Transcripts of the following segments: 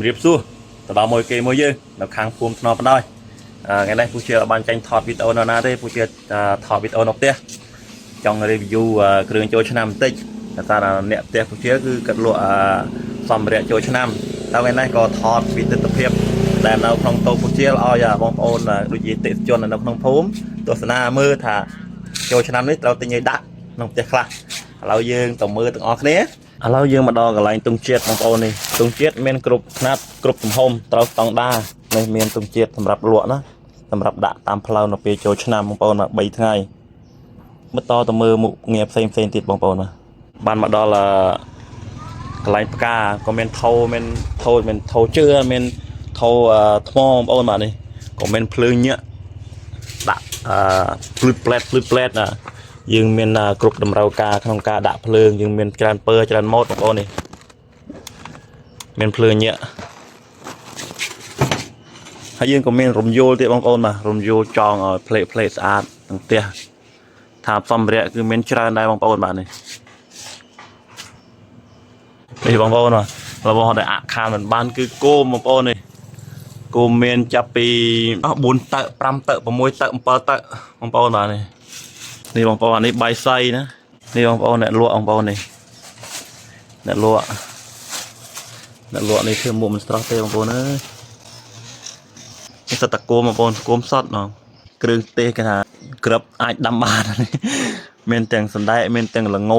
រៀបសួរទៅដល់មួយគេមួយយើងនៅខាងភូមិថ្នបបណ្ដោយថ្ងៃនេះពូជាបានចាញ់ថតវីដេអូនៅណាទេពូជាថតវីដេអូនៅផ្ទះចង់ review គ្រឿងចូលឆ្នាំបន្តិចតែអ្នកផ្ទះពូជាគឺគាត់លក់សម្ភារៈចូលឆ្នាំតែថ្ងៃនេះក៏ថតពីទស្សនភាពដែលនៅក្នុងតូបពូជាឲ្យបងប្អូនដូចជាតិថិជននៅក្នុងភូមិទស្សនាមើលថាចូលឆ្នាំនេះត្រូវទិញឲ្យដាក់ក្នុងផ្ទះខ្លះឥឡូវយើងទៅមើលទាំងអស់គ្នាឥឡូវយើងមកដល់កន្លែងទង់ជាតិបងប្អូននេះទង់ជាតិមានគ្រប់ຂະຫນាត់គ្រប់ទំហំត្រូវស្តង់ដារនេះមានទង់ជាតិសម្រាប់លក់ណាសម្រាប់ដាក់តាមផ្លូវនៅពេលចូលឆ្នាំបងប្អូន3ថ្ងៃបន្តទៅមើលមុខងារផ្សេងទៀតបងប្អូនបានមកដល់កន្លែងផ្កាក៏មានថោមានថោជឿមានថោថ្មបងប្អូនបាទនេះក៏មានភ្លើងញាក់ដាក់ភ្លឺផ្លែតណាយើងមានគ្រប់តម្រូវការក្នុងការដាក់ភ្លើងយើងមានច្រើនពើច្រើនម៉ូតបងប្អូននេះមានភ្លើងញាក់ហើយយើងក៏មានរំយោលទៀតបងប្អូនបាទរំយោលចងឲ្យផ្លេស្អាតទាំងផ្ទះថាសម្ភារៈគឺមានច្រើនដែរបងប្អូនបាទនេះបងប្អូនរបស់ដែលអាក់ខានមិនបានគឺគោមបងប្អូននេះគោមមានចាប់ពី4តើ5តើ6តើ7តើបងប្អូនបាទនេះបងប្អូនអានេះបាយសៃណានេះបងប្អូនអ្នកលក់បងប្អូននេះអ្នកលក់នេះធ្វើមុខមិនស្រស់ទេបងប្អូនអើយនេះសត្វតគោបងប្អូនគោមសតណគ្រឿងទេសគេថាក្របអាចដាំបានមានទាំងសណ្ដែកមានទាំងល្ង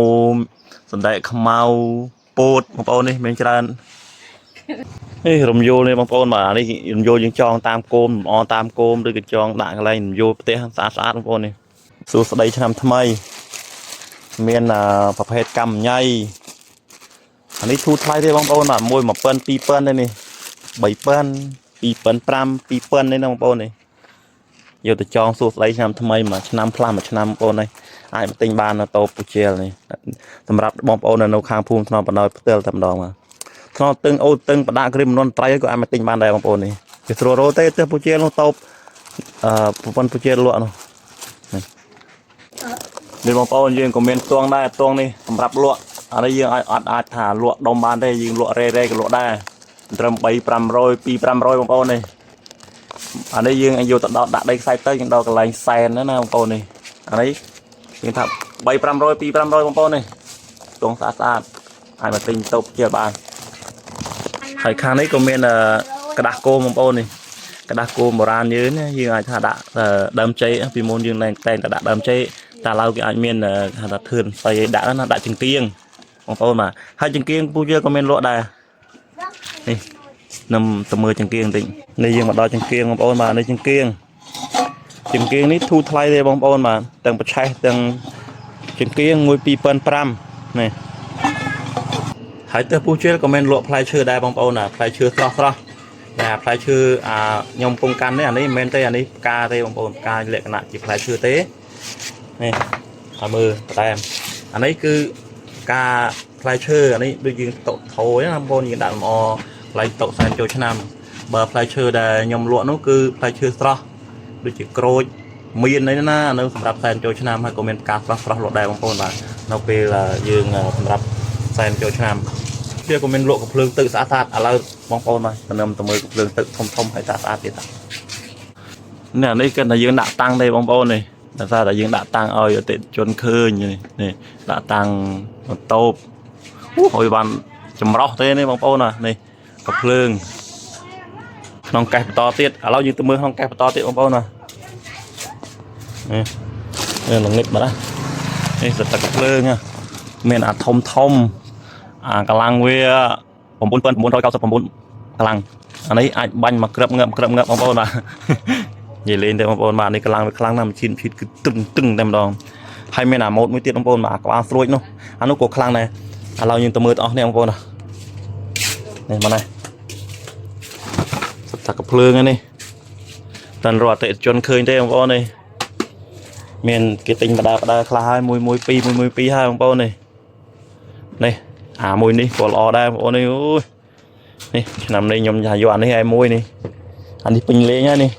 សណ្ដែកខ្មៅពោតបងប្អូននេះមានច្រើននេះរំយោលនេះបងប្អូនបាទនេះរំយោលយើងចងតាមគោមអតាមគោមឬក៏ចងដាក់កន្លែងរំយោលផ្ទះស្អាតបងប្អូននេះសួស្ដីឆ្នាំថ្មីមានប្រភេទកម្មញ៉ៃអានេះធូរថ្លៃទេបងប្អូនបាទ1 1000 2000ទេនេះ3000 2500 2000នេះណាបងប្អូននេះយកទៅចងសួស្ដីឆ្នាំថ្មីមួយឆ្នាំផ្លាស់មួយឆ្នាំបងប្អូននេះអាចមកទិញបាននៅតូបពូជែលនេះសម្រាប់បងប្អូននៅខាងភូមិថ្នបណ្ដោយផ្ទាល់តែម្ដងបាទថ្នទឹងអូទឹងបដាគ្រីមនន់ត្រៃក៏អាចមកទិញបានដែរបងប្អូននេះវាស្រួលរោទេទៅពូជែលនោះតូបប្រព័ន្ធពូជែលលក់នោះនេះបងប្អូនយើងក៏មានទួងដែរទួងនេះសម្រាប់លក់អានេះយើងអាចថាលក់ដុំបានទេយើងលក់រេក៏លក់ដែរត្រឹម3 500 2 500បងប្អូននេះអានេះយើងយកទៅដាក់ដីខ្សាច់ទៅយើងដល់កន្លែងសែនណាបងប្អូននេះអានេះយើងថា3 500 2 500បងប្អូននេះទួងស្អាតអាចមកទិញតូបជាបានហើយខាងនេះក៏មានกระดาษគោមបងប្អូននេះกระดาษគោមបុរាណយើងយើងអាចថាដាក់ដើមចេកពីមុនយើងតែងតែដាក់ដើមចេកតែឡើយគេអាចមានថាធឿនស្អីឲ្យដាក់ណាដាក់ចង្កៀងបងប្អូនបាទហើយចង្កៀងពូយើងក៏មានលក់ដែរនេះនំទៅមើលចង្កៀងបន្តិចនេះយើងមកដល់ចង្កៀងបងប្អូនបាទនេះចង្កៀងនេះធូរថ្លៃទេបងប្អូនបាទទាំងប្រឆេះទាំងចង្កៀង1 2500នេះហើយទៅពូជែលក៏មានលក់ផ្លែឈើដែរបងប្អូនផ្លែឈើស្រស់តែផ្លែឈើខ្ញុំពងកាន់នេះអានេះមិនមែនទេអានេះផ្កាទេបងប្អូនផ្កាលក្ខណៈជាផ្លែឈើទេនេះឲ្យមើលតែអានេះគឺការផ្លែឈើអានេះដូចយើងតុថយណាបងប្អូនយើងដាក់លម្អផ្លែតុសែនចូលឆ្នាំបើផ្លែឈើដែលខ្ញុំលក់នោះគឺផ្លែឈើស្រស់ដូចជាក្រូចមានអីណានៅសម្រាប់សែនចូលឆ្នាំហើយក៏មានផ្កាស្រស់លក់ដែរបងប្អូនបាទនៅពេលយើងសម្រាប់សែនចូលឆ្នាំវាក៏មានលក់កំភ្លើងទឹកស្អាតឥឡូវបងប្អូនបាទតំណឹមទៅមើលកំភ្លើងទឹកធំហើយស្អាតទៀតនេះអានេះគឺតែយើងដាក់តាំងទេបងប្អូននេះតែថាយើងដាក់តាំងឲ្យអតិថិជនឃើញនេះដាក់តាំងបន្ទប់ហើយបានចម្រោះទេនេះបងប្អូននេះកំភ្លើងក្នុងកេះបន្តទៀតឥឡូវយើងទៅមើលក្នុងកេះបន្តទៀតបងប្អូននេះល្ងឹតមកណានេះសត្វទឹកកំភ្លើងមានអាធំកម្លាំងវា9999កម្លាំងអានេះអាចបាញ់មកក្រឹបងើបបងប្អូនបាទនិយាយលេងទេបងប្អូនបាទនេះកម្លាំងវាខ្លាំងណាស់ម៉ាស៊ីនគឺតឹងតែម្ដងហើយមានអាម៉ូតមួយទៀតបងប្អូនបាទក្បាលស្រួចនោះអានោះក៏ខ្លាំងដែរឥឡូវយើងទៅមើលទាំងអស់នេះបងប្អូននេះមកនេះសត្វទឹកកំភ្លើងនេះតែរកអតិថិជនឃើញទេបងប្អូននេះមានគេទិញបដាខ្លះហើយ1 2 ហើយបងប្អូននេះមួយនេះក៏ល្អដែរបងប្អូននេះអូយនេះឆ្នាំនេះខ្ញុំយកអានេះឲ្យមួយនេះអានេះពេញលេងហើយនេះ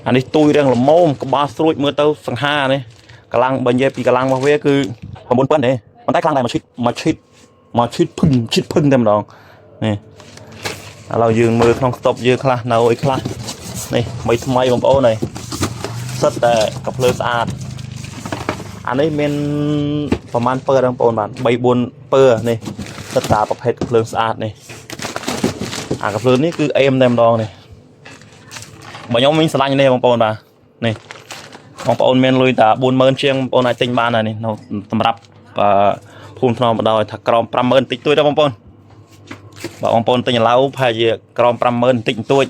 អានេះទួយរៀងល្មមក្បាលស្រួចមើលទៅសង្ហានេះកម្លាំងបើនិយាយពីកម្លាំងរបស់វាគឺ9000ទេប៉ុន្តែខ្លាំងដែរមកឈិតភឹងតែម្ដងនេះ เรายืนมือក្នុងស្តុបយើងខ្លះនៅអីខ្លះនេះមិនថ្មីបងប្អូនnàyសិតតែកាភ្លើងស្អាតអានេះមានប្រហែលពើបងប្អូនបាទ3 4ពើនេះសិតតាប្រភេទកាភ្លើងស្អាតនេះអាកាភ្លើងនេះគឺអេមតែម្ដងនេះបើខ្ញុំវិញឆ្លាញ់នេះបងប្អូនបាទនេះបងប្អូនមានលុយតា 40000 ជាងបងប្អូនអាចទិញបានហើយនេះសម្រាប់ភូមិថ្នមបណ្ដោយថាក្រោម 50000 តិចតួចទេបងប្អូនបើបងប្អូនទិញឥឡូវប្រហែលជាក្រោម 50000 តិចតួច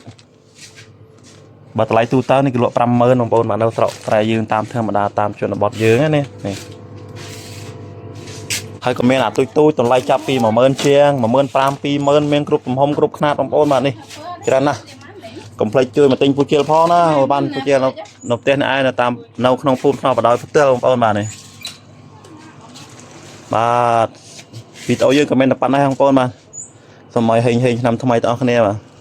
បើតម្លៃទូទៅនេះគឺលក់ 50000 បងប្អូនមកនៅស្រុកត្រែយើងតាមធម្មតាតាមជនបទយើងណានេះហើយក៏មានអាទូចតម្លៃចាប់ពី 10000 ជាង 15000 20000 មានគ្រប់ទំហំគ្រប់ខ្នាតបងប្អូនបាទនេះច្រើនណាស់កុំភ្លេចជួយមកទិញពូជិលផងណាបានពូជិលនៅផ្ទះនេះឯងនៅតាមនៅក្នុងភូមិថ្នមបណ្ដោយផ្ទាល់បងប្អូនបាទនេះបាទវីដេអូយើងក៏មានតែប៉ុណ្ណេះបងប្អូនបាទសូមឲ្យហេងឆ្នាំថ្មីទាំងអស់គ្នាបាទ